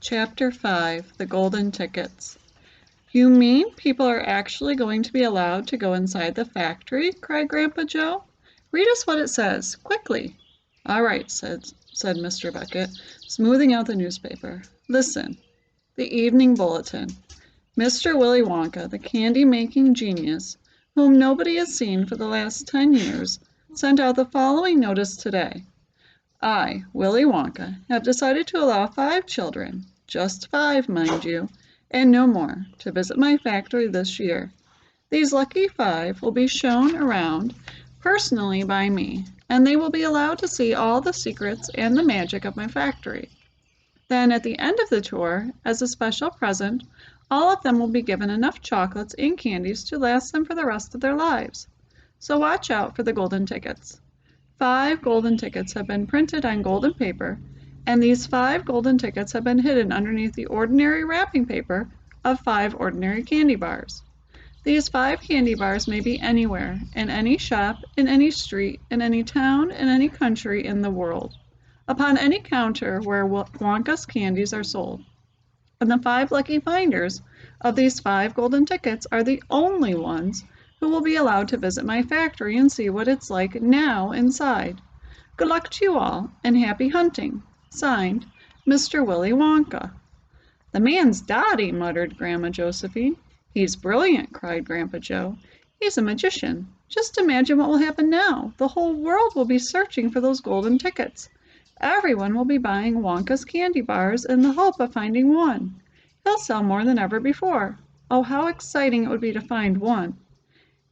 Chapter 5 The Golden Tickets. You mean people are actually going to be allowed to go inside the factory? Cried Grandpa Joe. Read us what it says, quickly. All right, said Mr. Bucket, smoothing out the newspaper. Listen. The Evening Bulletin. Mr. Willy Wonka, the candy-making genius, whom nobody has seen for the last 10 years, sent out the following notice today. I, Willy Wonka, have decided to allow 5 children, just 5, mind you, and no more, to visit my factory this year. These lucky 5 will be shown around personally by me, and they will be allowed to see all the secrets and the magic of my factory. Then, at the end of the tour, as a special present, all of them will be given enough chocolates and candies to last them for the rest of their lives. So watch out for the golden tickets. 5 golden tickets have been printed on golden paper, and these 5 golden tickets have been hidden underneath the ordinary wrapping paper of 5 ordinary candy bars. These 5 candy bars may be anywhere, in any shop, in any street, in any town, in any country in the world, upon any counter where Wonka's candies are sold. And the 5 lucky finders of these 5 golden tickets are the only ones who will be allowed to visit my factory and see what it's like now inside. Good luck to you all, and happy hunting. Signed, Mr. Willy Wonka. The man's dotty, muttered Grandma Josephine. He's brilliant, cried Grandpa Joe. He's a magician. Just imagine what will happen now. The whole world will be searching for those golden tickets. Everyone will be buying Wonka's candy bars in the hope of finding one. He'll sell more than ever before. Oh, how exciting it would be to find one.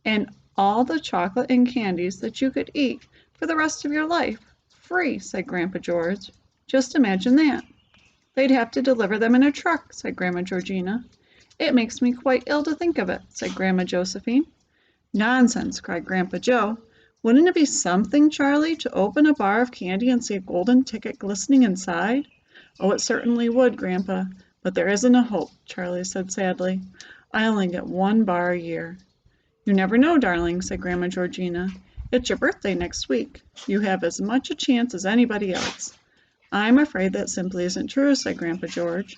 And all the chocolate and candies that you could eat for the rest of your life. Free, said Grandpa George. Just imagine that. They'd have to deliver them in a truck, said Grandma Georgina. It makes me quite ill to think of it, said Grandma Josephine. Nonsense, cried Grandpa Joe. Wouldn't it be something, Charlie, to open a bar of candy and see a golden ticket glistening inside? Oh, it certainly would, Grandpa, but there isn't a hope, Charlie said sadly. I only get 1 bar a year. You never know, darling, said Grandma Georgina. It's your birthday next week. You have as much a chance as anybody else. I'm afraid that simply isn't true, said Grandpa George.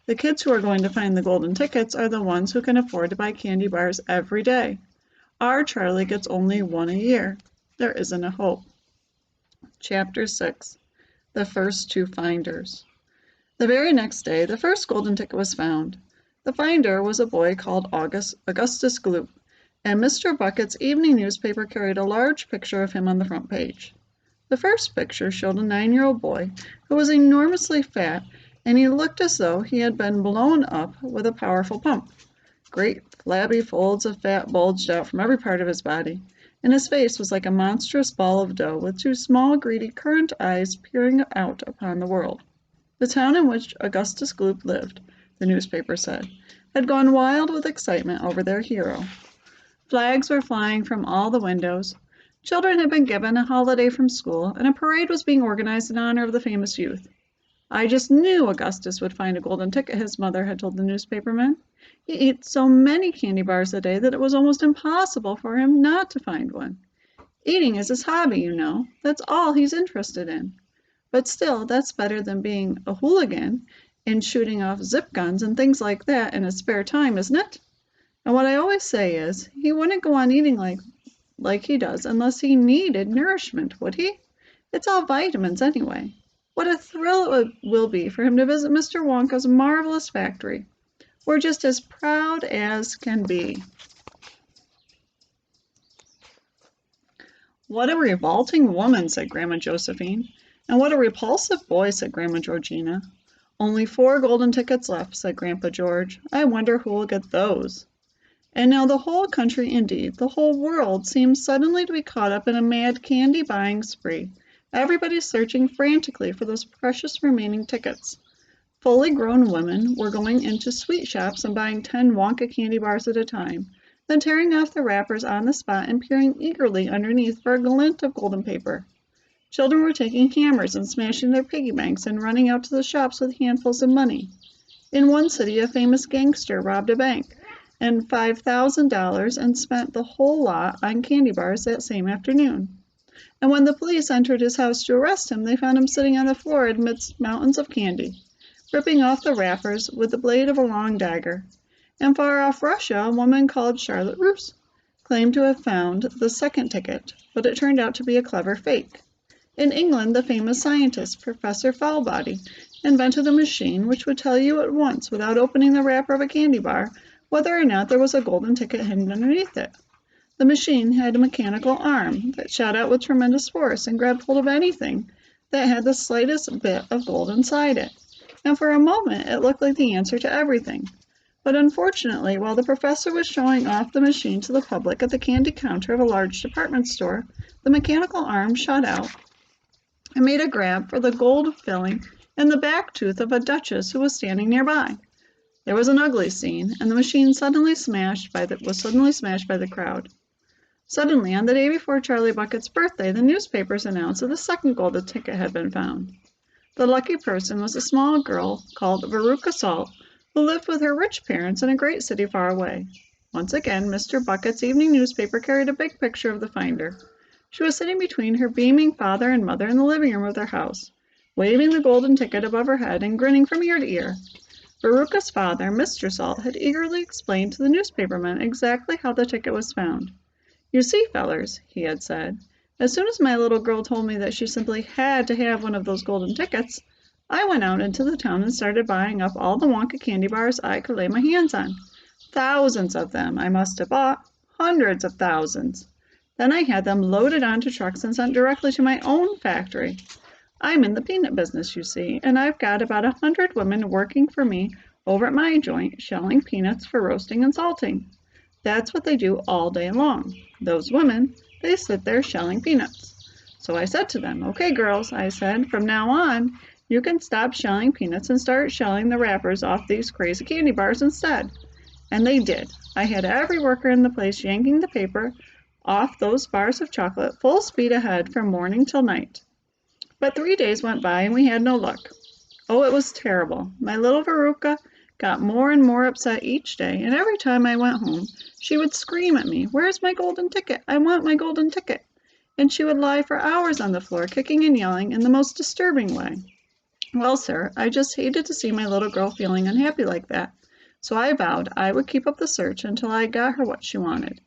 The kids who are going to find the golden tickets are the ones who can afford to buy candy bars every day. Our Charlie gets only 1 a year. There isn't a hope. Chapter 6 The First 2 Finders. The very next day, the first golden ticket was found. The finder was a boy called Augustus Gloop, and Mr. Bucket's evening newspaper carried a large picture of him on the front page. The first picture showed a 9-year-old boy who was enormously fat, and he looked as though he had been blown up with a powerful pump. Great flabby folds of fat bulged out from every part of his body, and his face was like a monstrous ball of dough with 2 small, greedy, currant eyes peering out upon the world. The town in which Augustus Gloop lived, the newspaper said, had gone wild with excitement over their hero. Flags were flying from all the windows. Children had been given a holiday from school, and a parade was being organized in honor of the famous youth. I just knew Augustus would find a golden ticket, his mother had told the newspaperman. He ate so many candy bars a day that it was almost impossible for him not to find one. Eating is his hobby, you know. That's all he's interested in. But still, that's better than being a hooligan and shooting off zip guns and things like that in his spare time, isn't it? And what I always say is, he wouldn't go on eating like he does unless he needed nourishment, would he? It's all vitamins anyway. What a thrill it will be for him to visit Mr. Wonka's marvelous factory. We're just as proud as can be. What a revolting woman, said Grandma Josephine. And what a repulsive boy, said Grandma Georgina. Only 4 golden tickets left, said Grandpa George. I wonder who will get those. And now the whole country, indeed, the whole world, seems suddenly to be caught up in a mad candy-buying spree. Everybody's searching frantically for those precious remaining tickets. Fully grown women were going into sweet shops and buying 10 Wonka candy bars at a time, then tearing off the wrappers on the spot and peering eagerly underneath for a glint of golden paper. Children were taking hammers and smashing their piggy banks and running out to the shops with handfuls of money. In one city, a famous gangster robbed a bank and $5,000 and spent the whole lot on candy bars that same afternoon. And when the police entered his house to arrest him, they found him sitting on the floor amidst mountains of candy. ripping off the wrappers with the blade of a long dagger. In far-off Russia, a woman called Charlotte Russe claimed to have found the second ticket, but it turned out to be a clever fake. In England, the famous scientist, Professor Foulbody, invented a machine which would tell you at once, without opening the wrapper of a candy bar, whether or not there was a golden ticket hidden underneath it. The machine had a mechanical arm that shot out with tremendous force and grabbed hold of anything that had the slightest bit of gold inside it. And for a moment, it looked like the answer to everything. But unfortunately, while the professor was showing off the machine to the public at the candy counter of a large department store, the mechanical arm shot out and made a grab for the gold filling in the back tooth of a duchess who was standing nearby. There was an ugly scene, and the machine was suddenly smashed by the crowd. Suddenly, on the day before Charlie Bucket's birthday, the newspapers announced that the second golden ticket had been found. The lucky person was a small girl called Veruca Salt, who lived with her rich parents in a great city far away. Once again, Mr. Bucket's evening newspaper carried a big picture of the finder. She was sitting between her beaming father and mother in the living room of their house, waving the golden ticket above her head and grinning from ear to ear. Veruca's father, Mr. Salt, had eagerly explained to the newspapermen exactly how the ticket was found. "You see, fellers," he had said, "as soon as my little girl told me that she simply had to have one of those golden tickets, I went out into the town and started buying up all the Wonka candy bars I could lay my hands on. Thousands of them I must have bought, hundreds of thousands. Then I had them loaded onto trucks and sent directly to my own factory. I'm in the peanut business, you see, and I've got about 100 women working for me over at my joint, shelling peanuts for roasting and salting. That's what they do all day long. Those women, they sit there shelling peanuts. So I said to them, 'Okay, girls,' I said, 'from now on, you can stop shelling peanuts and start shelling the wrappers off these crazy candy bars instead.' And they did. I had every worker in the place yanking the paper off those bars of chocolate full speed ahead from morning till night. But 3 days went by and we had no luck. Oh, it was terrible. My little Veruca got more and more upset each day, and every time I went home, she would scream at me, 'Where's my golden ticket? I want my golden ticket.' And she would lie for hours on the floor, kicking and yelling in the most disturbing way. Well, sir, I just hated to see my little girl feeling unhappy like that, so I vowed I would keep up the search until I got her what she wanted.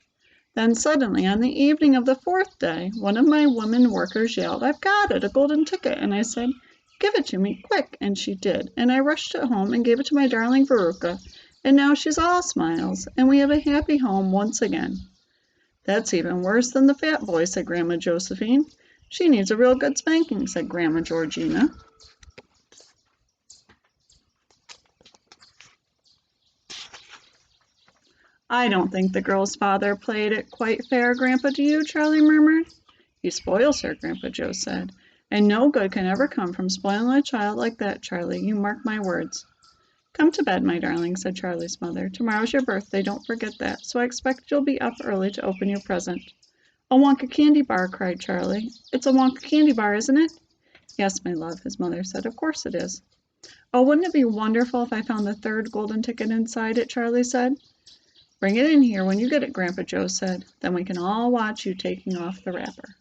Then suddenly, on the evening of the 4th day, one of my women workers yelled, 'I've got it, a golden ticket,' and I said, 'Give it to me, quick,' and she did, and I rushed it home and gave it to my darling Veruca, and now she's all smiles, and we have a happy home once again." "That's even worse than the fat boy," said Grandma Josephine. "She needs a real good spanking," said Grandma Georgina. "I don't think the girl's father played it quite fair, Grandpa, do you?" Charlie murmured. "He spoils her," Grandpa Joe said. "And no good can ever come from spoiling a child like that, Charlie, you mark my words." "Come to bed, my darling," said Charlie's mother. "Tomorrow's your birthday, don't forget that, so I expect you'll be up early to open your present." "A Wonka candy bar," cried Charlie. "It's a Wonka candy bar, isn't it?" "Yes, my love," his mother said. "Of course it is." "Oh, wouldn't it be wonderful if I found the third golden ticket inside it?" Charlie said. "Bring it in here when you get it," Grandpa Joe said. "Then we can all watch you taking off the wrapper."